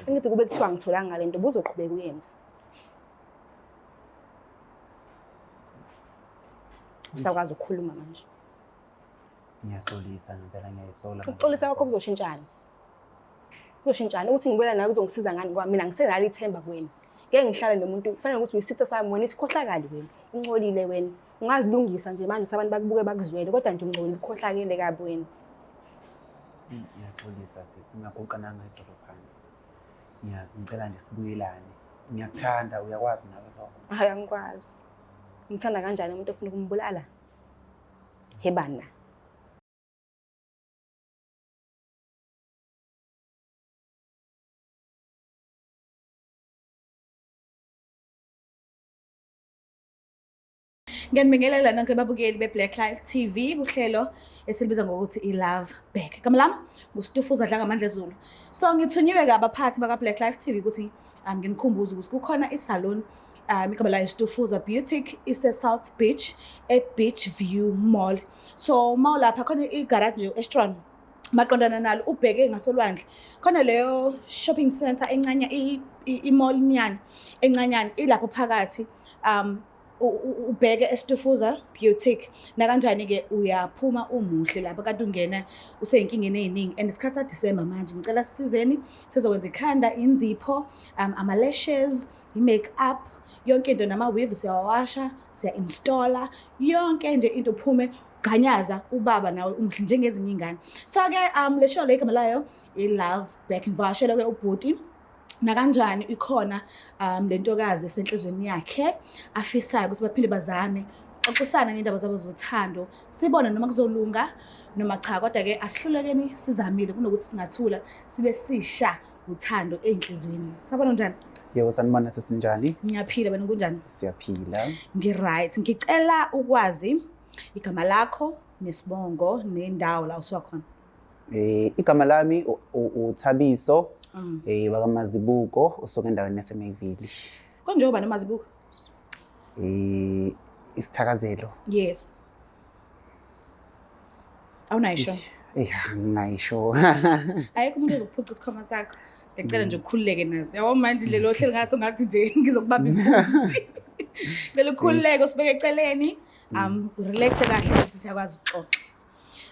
Engithi kube kuthiwa ngitholanga ngalento buzoqhubeka uyenze. Usakwazi ukukhuluma manje. Ngiyaxolisa ngempela ngiyayisola. Ukuxolisa kwakho kuzoshintshana. Kuzoshintshana ukuthi ngibona nawe uzongisiza ngani ngoba mina ngisenalo ithemba kuwena. Ngeke ngihlale nomuntu kufanele ukuthi uyisitha sami wena isikhohlakali wena. Uncolile wena. Ungazilungisa nje manje abantu bakubuke bakuzwele kodwa nje ungcolile ukhohlakele kabi wena. Ngiyaxolisa singaguqa nanga idolo phansi. Ngicela nje sibuyelane. Ngiyakuthanda uyakwazi nawe lokho. Hayi angikwazi. Ngithanda kanjani umuntu ofuna ukumbulala? Hebana. Ngiyanibingelela nonke ababukeli beBlack Life TV kuhlelo esilibiza ngokuthi iLove Back. Igama lami nguStufuza Dlanga Mandla Zulu. So ngithunyiwe ke abaphathi bakaBlack Life TV ukuthi nginikhumbuze ukuthi kukhona isalon igama layo Stufuza Beauty ise-South Beach e-Beach View Mall. So mawulapha khona igarage nje e-Strong maqondana nalo ubheke ngasolwandle khona leyo shopping center encanya i-mall nyana encanyana ilapho phakathi ubheke eStufuza Beauty na kanjani ke uyaphuma umuhle lapha kade ungena useyinkingeni eziningi and isikhathi December manje ngicela sisizeni sizokwenza ikhanda inzipho ama lashes i-makeup yonke into nama weave siyawasha siya installer yonke nje into uphume ganyaza ubaba nawe umuhle njengezinye ingane. So ke le show le igama layo iLove Back ngivashela ke ubhuti na kanjani ikhona lentokazi esenhlizweni yakhe afisayo ukuthi baphile bazame xoxisana ngendaba zabo zothando sibone noma kuzolunga noma cha kodwa ke asihlulekeni sizamile kunokuthi singathula sibe sisha uthando enhlizweni. Sabona njani? Yebo sanibona sesinjani? Ngiyaphila wena kunjani? Siyaphila. Ngiright. Ngicela ukwazi igama lakho nesibongo nendawo la usuwakhona. Igama lami uThabiso wakamazibuko usuka endaweni yaseMayville. Konjengoba nomazibuko? Isithakazelo. Yes. Awunayisho? Ngiyayisho. Ayikho umuntu ozokuphuca isikhwama sakho. Ngicela nje ukukhululeke nazo. Yabo manje lelo hlelo ngaso ngathi nje ngizokubamba ifuthi. Ngicela ukukhululeke usibeke eceleni. Relax kahle bese siyakwazi ukuxoxa.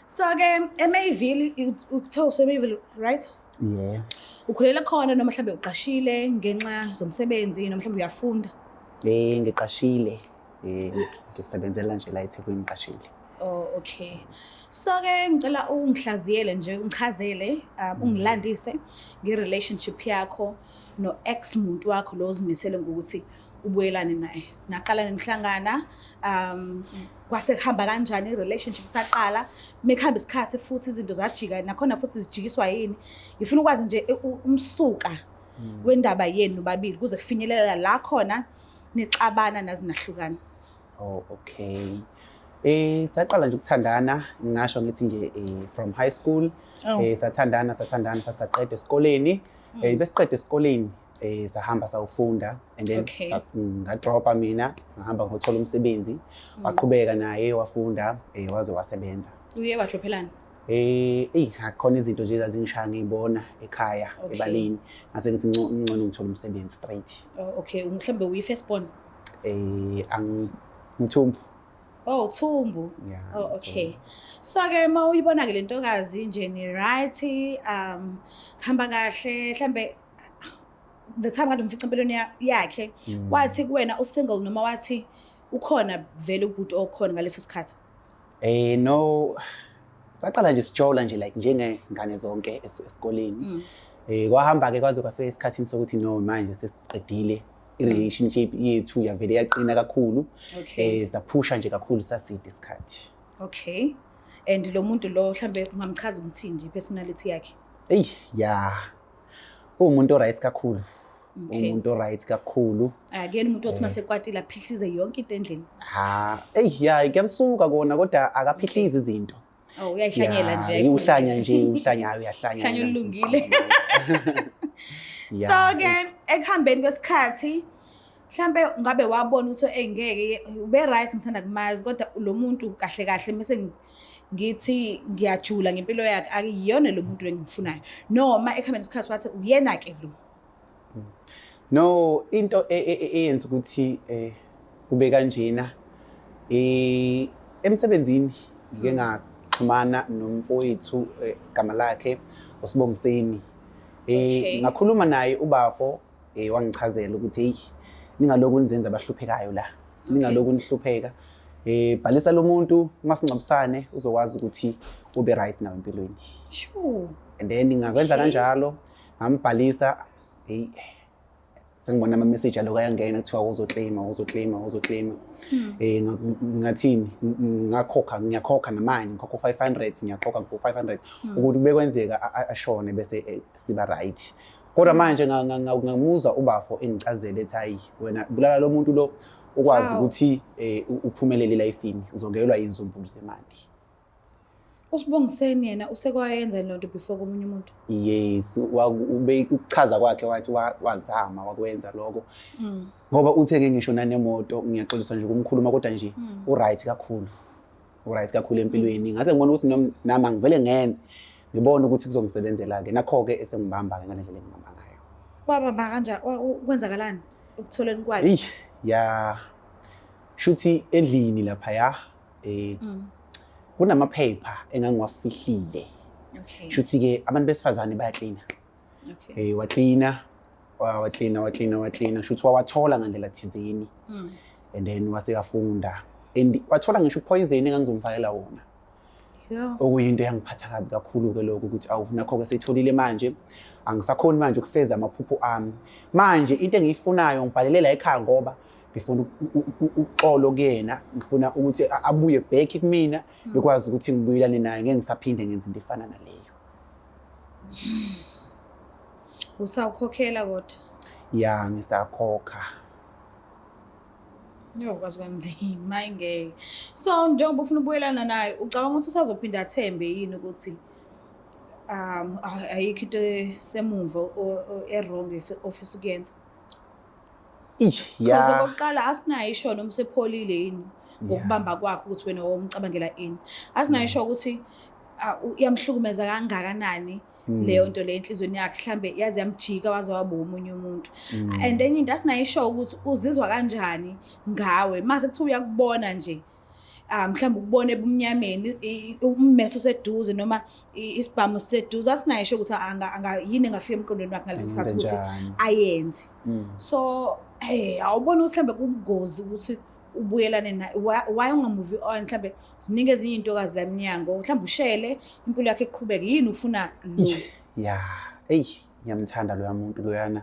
So ke eMayville ukuthola eMayville right? Yeah. Ukhulela khona noma mhlambe uqashile ngenxa zomsebenzi noma mhlambe uyafunda? Ngiqashile. Ngisebenzela nje la eThekwini ngiqashile. Oh okay. So ke ngicela ungihlaziyele nje ungichazele ungilandise ngerelationship yakho no ex muntu wakho lo uzimisele ngokuthi ubuyelane naye. Naqala nihlangana kwase kuhamba kanjani irelationship saqala mekuhamba isikhathi futhi izinto zajika nakhona futhi zijikiswa yini. Ngifuna ukwazi nje umsuka wendaba yenu babili kuze kufinyelela la khona nixabana nazinahlukana. Oh okay. Saqala nje ukuthandana ngingasho ngithi nje from high school sathandana sasaqeda esikoleni besiqeda esikoleni sahamba sawufunda and then ngadropa mina ngahamba ngothola umsebenzi waqhubeka naye wafunda waze wasebenza. Uye wadrophelana? Khona izinto nje ezazingishaya ngiyibona ekhaya ebalini ngase ngithi ngcono ngithola umsebenzi straight. Oh okay, mhlambe uyi first born? Ngithumbu. Oh Thumbu. Yeah. Oh okay. So ke mawuyibona ke lentokazi nje ni right hamba kahle mhlambe the time kade umfica empilweni yakhe wathi kuwena usingle noma wathi ukhona vele ubhuti okhona ngaleso sikhathi? No saqala nje sijola nje like njengengane zonke esikoleni. Kwahamba ke kwaze kwafika isikhathini sokuthi no manje sesiqedile i-relationship yethu yavele yaqina kakhulu. Saphusha nje kakhulu saside isikhathi. Okay. And lo muntu lo mhlambe ungamchaza ukuthi nje personality yakhe? Umuntu right kakhulu. Umuntu right kakhulu. Akuyena umuntu othi masekwatile aphihlize yonke into endlini. Ngiyamsuka kona kodwa akaphihlize izinto. Oh uyayihlanyela nje. Uhlanya nje uyahlanya. Hlanya olungile. So ke ekuhambeni kwesikhathi mhlambe ngabe wabona ukuthi engeke ube right ngithanda kumazi kodwa lo muntu kahle kahle mase ngithi ngiyajula ngempilo yakhe akuyona lo muntu engifunayo noma ekuhambeni kwesikhathi wathi uyena ke lo No, into eyenza ukuthi kube kanjena emsebenzini ngike ngaxhumana nomfowethu igama lakhe uSibongiseni. Ngakhuluma naye ubafo wangichazela ukuthi hey ningaloku nizenza abahluphekayo la. Ningaloku nihlupheka. Bhalisa lo muntu masingcabisane uzokwazi ukuthi ube right nawe empilweni. Sure. And then ngakwenza kanjalo ngambhalisa hey sengibona ama message aloku ayangena kuthiwa uzoclaim. Ngathini ngiyakhokha namanje ngikhokha 500 ngiyakhokha ngo 500 ukuthi bekwenzeka ashone bese siba right. Kodwa manje ngamuza ubafo engicazele ethi hayi wena bulala lo muntu lo ukwazi ukuthi uphumelele lifeini uzongelwa izumbulu zemali. uSibongiseni yena usekwayenza lonto before komunye umuntu? Yes, ukuchaza kwakhe wathi wazama wakwenza lokho. Ngoba utheke ngisho nanemoto ngiyaxolisa nje ukumkhuluma kodwa nje uright kakhulu. Uright kakhulu empilweni. Ngase ngibona ukuthi nami ngivele ngenze ngibona ukuthi kuzongisebenzela ke nakho ke esengibamba ngale ndlela engibamba ngayo. Wabamba kanje kwenzakalani ukutholeni kwakhe? Ya shuthi endlini lapha ya kunamaphepha engangiwafihlile. Okay. Shuthi ke abantu besifazane bayaklina. Okay. Waklina shuthi wawathola ngandlela thizeni. And then waseyafunda and wathola ngisho poison engangizomfakela wona. Yeah. Okuyinto eyangiphatha kabi kakhulu ke lokho ukuthi awu nakho ke seyitholile manje angisakhoni manje ukufeza amaphupho ami. Manje into engiyifunayo ngibhalele la ekhaya ngoba ngifuna uxolo kuyena ngifuna ukuthi abuye back kumina bekwazi ukuthi ngibuyelane naye ngeke ngisaphinde ngenze into efana naleyo. Usawukhokhela kodwa? Ya ngisakhokha. Kwazi kanzima ingeke. So njengoba ufuna ukubuyelana naye ucabanga ukuthi usazophinda athembe yini ukuthi ayikho into semumva wrong ofisa ukuyenza? Ya. Because okokuqala asinayo isho noma usepholile yini ngokubamba kwakhe ukuthi wena womcabangela ini. Asinayo isho ukuthi uyamhlukumeza kangakanani leyo nto le enhlizweni yakhe mhlambe yazi yamjika waze waba umunye umuntu. And enye into asinayo isho ukuthi uzizwa kanjani ngawe mase kuthi uyakubona nje mhlambe ukubona ebumnyameni ummeso seduze noma isibhamu seduze asinayo isho ukuthi anga yini engafika emqondweni wakhe ngalesi sikhathi ukuthi ayenze. So awubona ukuthi mhlambe kungozi ukuthi ubuyelane naye why ungamuvi on mhlambe zininge ezinye intokazi la eminyango mhlambe ushele impilo yakhe iqhubeke yini ufuna lo? Ya ngiyamthanda lo muntu loyana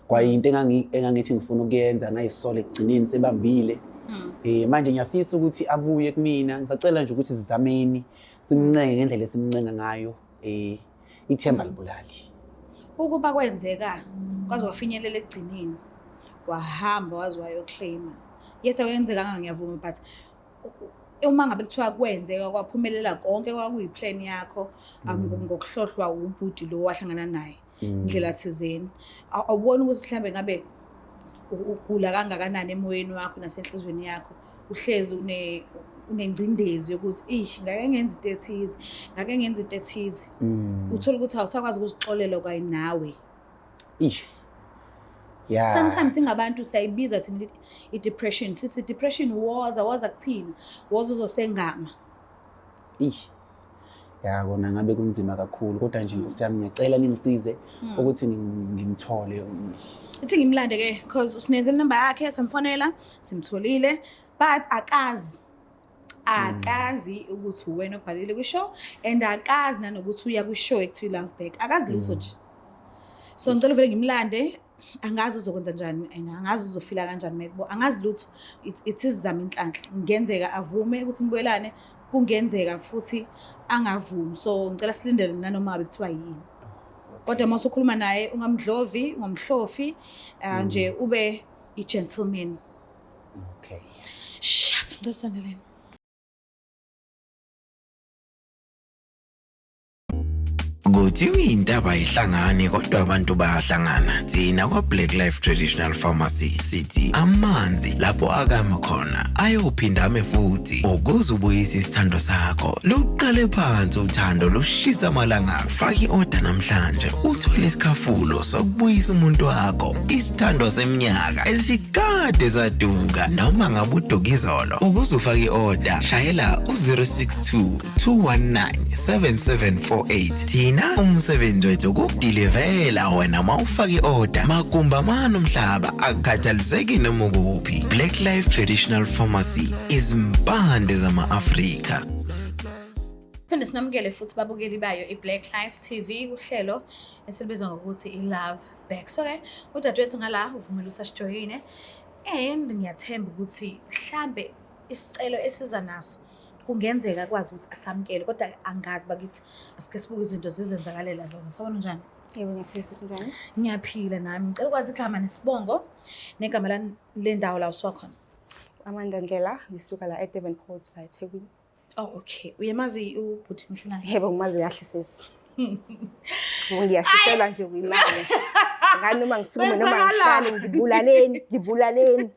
kwayinto engangithi ngifuna ukuyenza ngayisole ekugcineni sebambile. Manje ngiyafisa ukuthi abuye kumina ngisacela nje ukuthi sizameni simncenge ngendlela esimncenga ngayo ithemba libulali. Ukuba kwenzeka kwaze wafinyelela ekugcineni wahamba waze wayoclaima yethu kwenzekanga ngiyavuma but uma ngabe kuthiwa kwenzeka kwaphumelela konke kwakuyiplan yakho ngokuhlohlwa ubhuti lo wahlangana naye indlela thizeni awubona ukuthi mhlambe ngabe ugula kangakanani emoyeni wakho nasenhlizweni yakho uhlezi unengcindezi yokuthi ngake ngenza into ethize uthola ukuthi awusakwazi ukuzixolela kwaye nawe. Yeah. Sometimes ingabantu siyayibiza thina i-depression. Sisi depression waza kuthina. Uzosengama. Ya kona ngabe kunzima kakhulu kodwa nje Nkosi yami ngiyacela ningisize ukuthi ngimthole. Ithi ngimlande ke because usinezele number yakhe samfonela simtholile but akazi ukuthi wena obhalile kwishow and akazi nanokuthi uya kwishow ekuthiwa Love Back. Akazi lutho nje. So ngicela vele ngimlande. Angazi uzokwenza njani angazi uzofila kanjani mekubo angazi lutho isizama inhlanhla ngenzeka avume ukuthi nibuyelane kungenzeka futhi angavumi so ngicela silindele nanoma ngabe kuthiwa yini kodwa mase ukhuluma naye ungamdlovi ungamhlofi nje ube i-gentleman. Okay. Kuthiwa intaba ayihlangani kodwa abantu bayahlangana. Thina kwa Black Life Traditional Pharmacy sithi amanzi lapho akama khona ayophinda ame futhi ukuze ubuyise isithando sakho. Luqale phansi uthando lushisa amalanga. Faka i-order namhlanje uthole isikhafulo sokubuyisa umuntu wakho. Isithando seminyaka esikade saduka noma ngabe udukizolo. Ukuze ufake i-order shayela u-062 219 7748. Thina umsebenzi wethu ukudilivela wena mawufaka i-order magumba manomhlaba akukhathaliseki noma ukuphi. Black Life Traditional Pharmacy izimpande zama-Afrika. Phinde sinamukele futhi babukeli bayo iBlack Life TV uhlelo esilibiza ngokuthi iLove Back. So udadewethu ngala uvumela usasijoyine and ngiyathemba ukuthi mhlambe isicelo esiza naso kungenzeka kwazi ukuthi asamukele kodwa angazi bakithi asike sibuke izinto zizenzakalela zona. Sabona njani? Yebo ngiyaphila njani? Ngiyaphila nami. Ngicela ukwazi igama nesibongo negama le ndawo la usiwakhona. Amanda Ndlela ngisuka la eDurban Port la eThekwini. Oh okay. Uyamazi ubhuti mhlawumbe? Yebo ngimazi kahle sisi. Ngiyashiselwa nje kuyimali. Ngani noma ngisukume noma ngihlale ngibulaleni.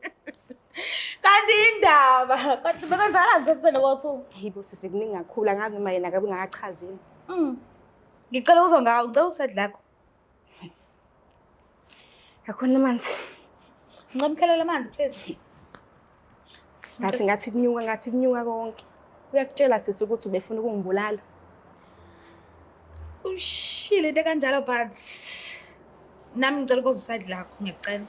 Kanti indaba kanti bekanzalani bese bena kwathu? Yibo sisi kuningi kakhulu angazi noma yena akabe ngakachazini. Ngicela uzwa ngawo, ngicela usedlakho. Akhona amanzi. Ngicamkhelela amanzi please. Ngathi kunyuka konke. Uyakutshela sisi ukuthi ubefuna ukungibulala. Ushile into kanjalo but nami ngicela ukuziside lakho ngiyacela.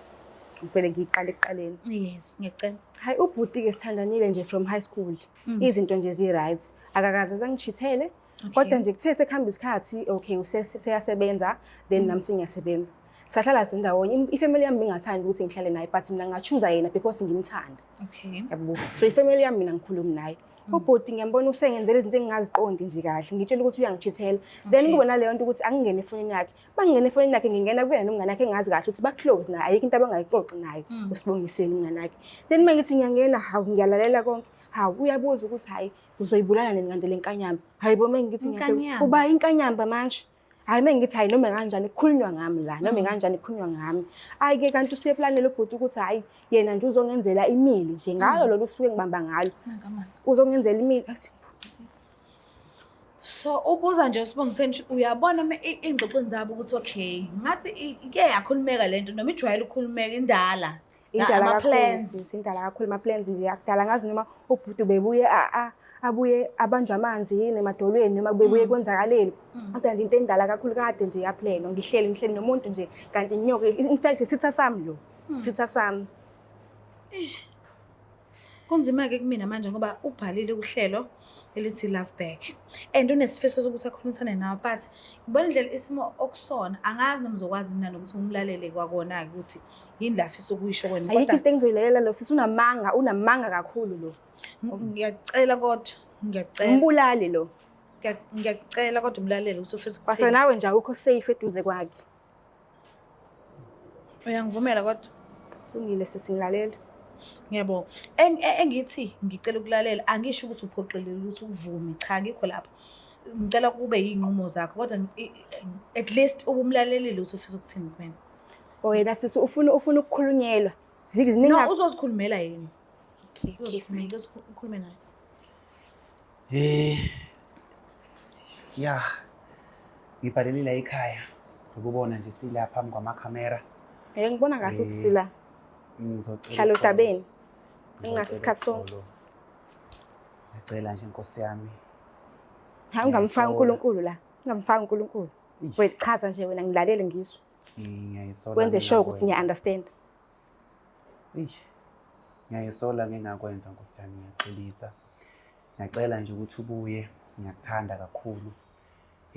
Ngifele ngiqale ekuqaleni. Yes, ngiyacela. Hayi ubhuti ke sithandanile nje from high school. Izinto nje zi-right. Akakaze zangichithele. Kodwa nje kuthe sekuhamba isikhathi okay useyasebenza then nami sengiyasebenza. Sahlala sindawonye ifamily yami ingathanda ukuthi ngihlale naye but mina ngachoose yena because ngimthanda. Okay. Yabo. So ifamily yami mina ngikhuluma naye. Ubhuti ngiyambona usengenzela izinto engingaziqondi nje kahle. Ngitshela ukuthi uyangichithela. Then kube naleyo nto ukuthi angingene efonini yakhe. Bangingene efonini yakhe ngingena kuyena nomngane wakhe engazi kahle ukuthi ba-close naye. Ayikho into abangayixoxi naye. Usibongiseni umngane wakhe. Then mangithi ngiyangena hawu ngiyalalela konke. Hawu uyabuza ukuthi hayi uzoyibulala nini kanti lenkanyamba. Hayibo mengithi ngiyaqoqa uba inkanyamba manje. Hayi mengithi hayi noma kanjani kukhulunywa ngami la noma kanjani kukhulunywa ngami. Hayi ke kanti useplanele ubhuti ukuthi hayi yena nje uzongenzela imili nje ngalo lolu suku engibamba ngalo. Uzongenzela imili. So ubuza nje usibongiseni uyabona ingxoxweni zabo ukuthi okay ngathi ike yakhulumeka lento noma ijwayele ukukhulumeka indala. Indala kakhulu ama plans nje yakudala ngazi noma ubhuti bebuye abuye abanje amanzi nemadolweni noma bebuye kwenzakaleni. Kodwa nje into endala kakhulu kade nje yaplano ngihleli nomuntu nje kanti inyoka in fact isitha sami lo. Isitha sami. Kunzima ke kumina manje ngoba ubhalile uhlelo elithi Love Back. And unesifiso sokuthi akhulumisane nawe but ngibona indlela isimo okusona angazi noma uzokwazi nina nokuthi umlalele kwakona ukuthi yini la afisa ukuyisho kwena kodwa ayikho into engizoyilelela lo sisi unamanga kakhulu lo. Ngiyacela kodwa ngiyacela umbulali lo. Ngiyacela kodwa umlalele ukuthi ufisa ukuthi base nawe nje ukho safe eduze kwakhe. Uyangivumela kodwa ungile sisingilalela. Ngiyabonga. Engithi ngicela ukulalela angisho ukuthi uphoqelele ukuthi uvume cha ngikho lapha. Ngicela kube yinqumo zakho kodwa at least ubumlalelile ukuthi ufisa ukuthini kumina. Wena sisi ufuna ukukhulunyelwa. Ziningi no uzozikhulumela yena. Okay uzokhuluma naye. Ya. Ngibhalelile la ekhaya. Ukubona nje sila phambi kwamakhamera. Ngibona kahle ukuthi sila. Ngizocela hlalo tabeni. Ingasisikhathi sonke. Ngicela nje inkosi yami. Hayi ungamfaka uNkulunkulu la. Ungamfaka uNkulunkulu. Wena chaza nje wena ngilalele ngisho. Ngiyayisola. Wenze sure ukuthi ngiya-understand. Ngiyayisola ngingakwenza nkosi yami ngiyaxolisa. Ngiyacela nje ukuthi ubuye ngiyakuthanda kakhulu.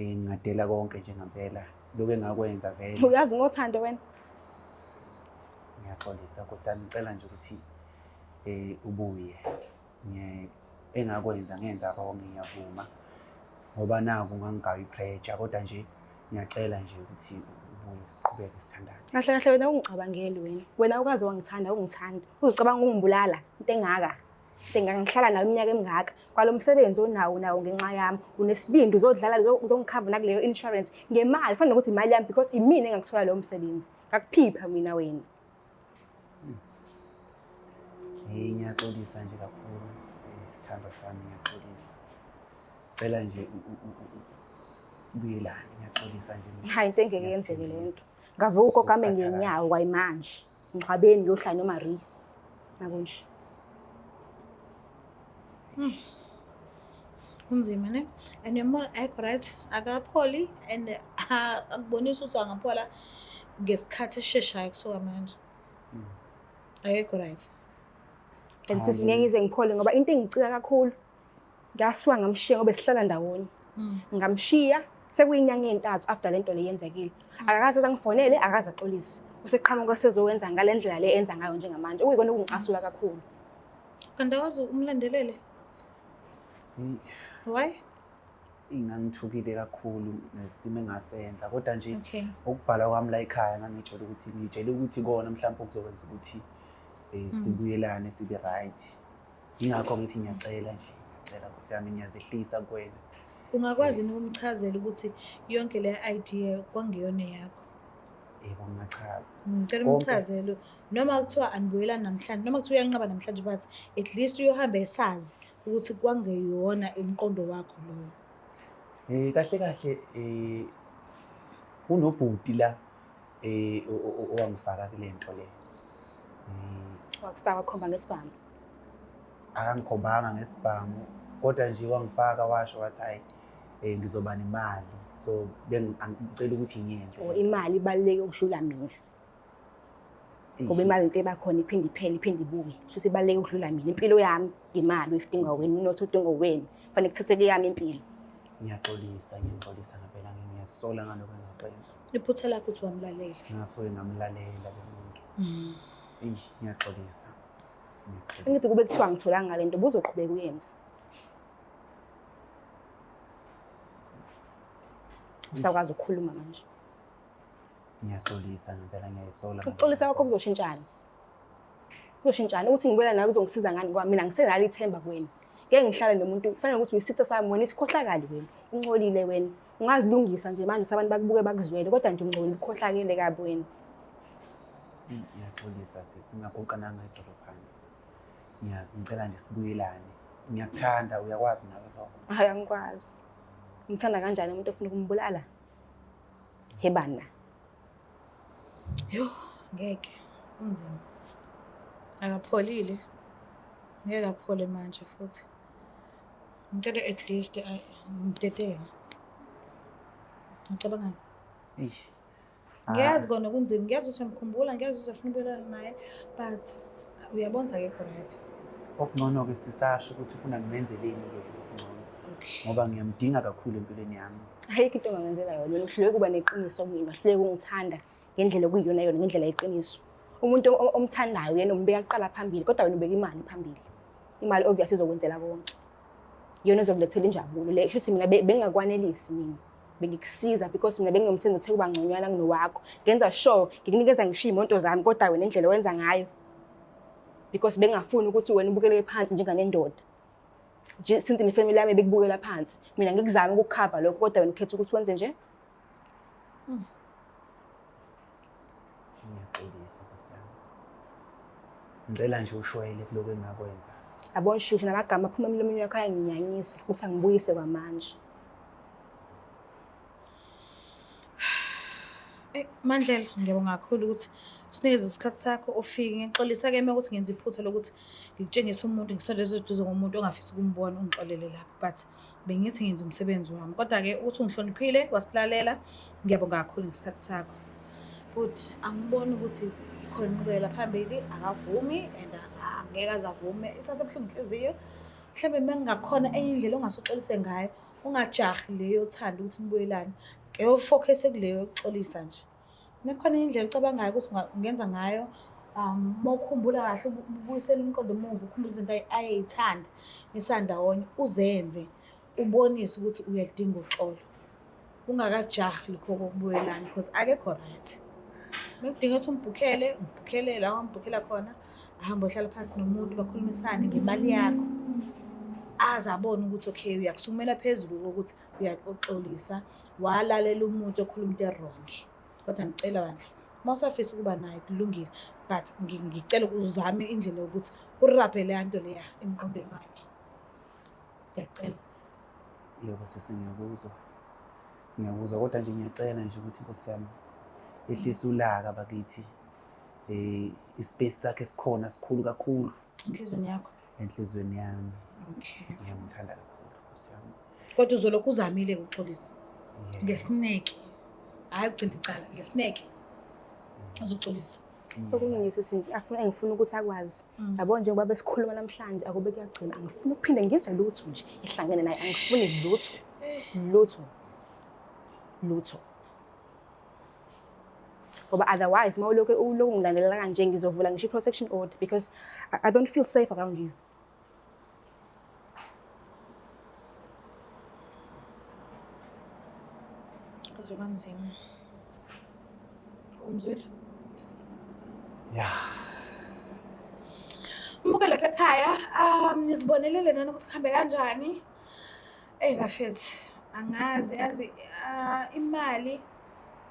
Ngingadela konke nje ngempela. Lokho engakwenza vele. Uyazi ngothando wena. Ngiyaxolisa nkosi yami ngicela nje ukuthi ubuye. Engakwenza ngenza konke ngiyavuma. Ngoba naku ngangigayi pressure kodwa nje ngiyacela nje ukuthi ubuye siqhubeke sithandane. Kahle wena ungicabangeli wena. Wena ukazi wangithanda ungithanda. Uzicabanga ungibulala into engaka. ngihlala nayo iminyaka emingaka kwalo msebenzi onawo ngenxa yami unesibindi uzodlala uzongikhava nakuleyo insurance ngemali kufanele ukuthi imali yami because imina engakuthola leyo msebenzi ngakuphipha mina wena. Ngiyaxolisa nje kakhulu sithando sami ngiyaxolisa. Cela nje sibuyelane ngiyaxolisa nje. Hayi into engeke yenzeke lento. Ngavuka ukokame ngenyawo kwayimanje. Ngixabeni ngiyohlala noMaria. Nakonje. Kunzima ne? And yamona ayikho right akapholi and akubonisa ukuthi angaphola ngesikhathi esisheshayo kusuka manje. Ayikho right. And ngeke ngize ngiphole ngoba into engicika kakhulu ngasuka ngamshiya ngoba sihlala ndawonye. Ngamshiya sekuyinyanga ezintathu after lento le yenzekile. Akakaze angifonele akaze axolise. Useqhamuka sezowenza ngalendlela le enza ngayo njengamanje. Ukuyikona ukungicasula kakhulu. Kanti awazi umlandelele? Why? Ingangithukile kakhulu nesimo engasenza kodwa nje ukubhala kwami la ekhaya ngitshela ukuthi kona mhlawumbe kuzokwenza ukuthi sibuyelane sibe right. Ingakho ngithi ngiyacela Nkosi yami ngiyazehlisa kuwena. Ungakwazi ukumchazela ukuthi yonke le idea kwangiyona yakho? Yebo ngiyachaza. Ngicela umchazelo noma kuthiwa anibuyelana namhlanje noma kuthiwa uyanqaba namhlanje but at least uyohamba esazi ukuthi kwangeyona emqondo wakho lo. Kahle unobhuti la owangifaka kule nto le. Wakufaka khomba ngesibhamu. Akangikhombanga ngesibhamu kodwa nje wangifaka washo wathi hayi ngizoba nemali so ngicela ukuthi ngiyenze. Imali ibaluleke ukudlula mina. Ngoba imali into ebakhona iphinde ibuye. Futhi ibaluleke ukudlula mina. Impilo yami imali uyidinga wena not udinga wena. Kufanele kuthetheke yami impilo. Ngiyaxolisa ngempela ngiyasola ngaloko engakwenza. Iphutha lakho uthi wamlalela. Ngasoye ngamlalela lo muntu. Ngiyaxolisa. Ngithi kube kuthiwa ngitholanga ngalento buzoqhubeka uyenza. Usakwazi ukukhuluma manje. Ngiyaxolisa ngempela ngiyayisola. Ukuxolisa kwakho kuzoshintshana. Kuzoshintshana ukuthi ngibela nawe uzongisiza ngani ngoba mina ngisenalo ithemba kuwena. Ngeke ngihlale nomuntu kufanele ukuthi uyisitha sami wena isikhohlakali wena. Uncolile wena. Ungazilungisa nje manje sabantu bakubuke bakuzwele kodwa nje ungcolile ukhohlakele kabi wena. Ngiyaxolisa singagoqananga idolo phansi. Ngicela nje sibuyelane. Ngiyakuthanda uyakwazi nawe lokho. Hayi angikwazi. Ngithanda kanjani umuntu ofuna ukumbulala? Hebana. Yo, ngeke. Unzima. Akapholile. Ngeke aphole manje futhi. Ngicela at least ngidedele. Ngicabanga. Ngiyazi kona kunzima. Ngiyazi ukuthi ngikhumbula, ngiyazi ukuthi ufuna ukubelana naye but uyabonza ke right. Okungcono ke sisasho ukuthi ufuna ngimenzeleni ke okungcono. Ngoba ngiyamdinga kakhulu empilweni yami. Ayikho into ongangenzela yona. Wena uhluleke kuba neqiniso kimi, uhluleke ungithanda ngendlela okuyiyona yona ngendlela yeqiniso. Umuntu omthandayo yena umbeka kuqala phambili kodwa wena ubeka imali phambili. Imali obvious izokwenzela konke. Yona ezokulethela injabulo le. Kusho ukuthi mina bengakwanelisi mina. Bengikusiza because mina benginomsebenzi othe kuba ngconywana kunowakho. Ngenza sure ngikunikeza ngisho imonto zami kodwa wena indlela owenza ngayo. Because bengafuni ukuthi wena ubukele phansi njenganendoda. Since nefamily yami bekubukela phansi. Mina ngikuzama ukukhava lokho kodwa wena ukhetha ukuthi wenze nje. Ngiyaxolisa Nkosi yami. Ngicela nje ushwele kuloko engakwenza. Yabona shushu namagama aphuma emlomeni wakho ayanginyanyisa ukuthi angibuyise kwamanje. Mandlela ngiyabonga kakhulu ukuthi usinikeze isikhathi sakho ofike ngixolisa ke ukuthi ngenza iphutha lokuthi ngikutshengise umuntu ngisondeze eduze ngomuntu ongafisa ukumbona ungixolele lapho but bengithi ngenza umsebenzi wami kodwa ke uthi ungihloniphile wasilalela ngiyabonga kakhulu ngesikhathi sakho but angiboni ukuthi ikhona inqubekela phambili akavumi and angeke azavume isasebhlungu inhliziyo mhlawumbe mengakhona enye indlela ongasuxolise ngayo ungajahi leyo uthanda ukuthi nibuyelane ke focus kuleyo ukuxolisa nje nekhona indlela ucabangayo ukuthi ungenza ngayo mawukhumbula kahle ubuyisela umqondo emuva ukhumbula izinto ayeyithanda nisandawonye uzenze ubonise ukuthi uyadinga uxolo ungakajahi lokho kokubuyelana because akekho right mekudinga ukuthi umbhukhele la wambukhela khona ahamba ohlala phansi nomuntu bakhulumisane ngemali yakho aze abone ukuthi okay uyakusukumela phezulu kokuthi uyaxolisa walalela umuntu okhuluma into wrong. Kodwa ngicela bandla uma usafisa ukuba naye kulungile but ngicela uzame indlela yokuthi uraphe le nto leya emqondweni wakhe. Ngiyacela. Yebo sisi ngiyakuzwa kodwa nje ngiyacela nje ukuthi Nkosi yami ehlisa ulaka bakithi ispace sakhe esikhona sikhulu kakhulu Enhlizweni yakho. enhlizweni yami. Okay. Ngiyamthanda kakhulu Nkosi yami. Kodwa uzolokhu uzamile ukuxolisa. Ngesineke. Hayi ugcina icala ngesineke. Uzoxolisa. Okunye ngesisi ngifuna ukuthi akwazi. Yabo njengoba besikhuluma namhlanje akube kuyagcina angifuni ukuphinde ngizwe lutho nje ehlangene naye angifuni lutho. Ngoba otherwise mawuloko ngilandelela kanje ngizovula ngisho protection order because I don't feel safe around you. Kuzobanzima. Unzwile? Yeah. Mbuka lapha ekhaya, nizibonelele nani ukuthi kuhambe kanjani? Bafethu, angazi yazi imali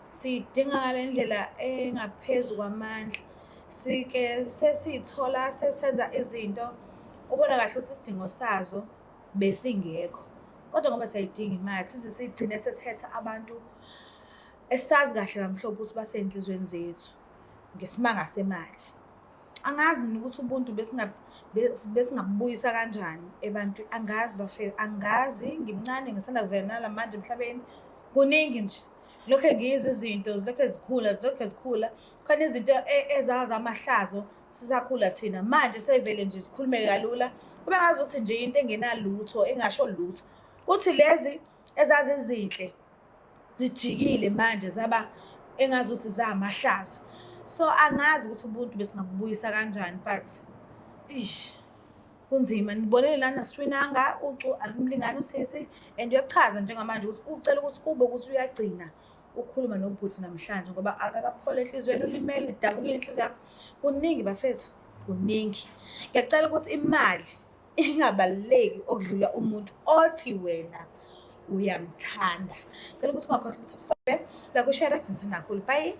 sidinga ngalendlela engaphezulu kwamandla. Sike sesithola sesenza izinto ubona kahle ukuthi isidingo sazo besingekho. Kodwa ngoba siyayidinga imali size sigcine sesihetha abantu esazi kahle kamhlophe ukuthi basenhlizweni zethu ngesimanga semali. Angazi mina ukuthi ubuntu besingabuyisa kanjani ebantu angazi bafethu angazi ngimncane ngisanda kuvela nalamanje emhlabeni kuningi nje lokho ngizwe izinto lokho zikhula khona izinto ezaza amahlazo sisakhula thina manje sevele nje sikhulume kalula kube ngazuthi nje into engenalutho engasho lutho kuthi lezi ezazi izinhle zijikile manje zaba engazuthi zamahlazo. So angazi ukuthi ubuntu besingabuyisa kanjani but kunzima nibonele lana swinanga alimlingani usisi and uyachaza njengamanje ukuthi ucela ukuthi kube ukuthi uyagcina ukukhuluma nobhuti namhlanje ngoba akakaphola enhlizweni ulimele idabukile inhliziyo yakho kuningi bafethu kuningi. Ngiyacela ukuthi imali ingabaleki okudlula umuntu othi wena uyamthanda. Ngicela ukuthi ungakhohlwa subscribe la ku share ngithanda kakhulu. Bye.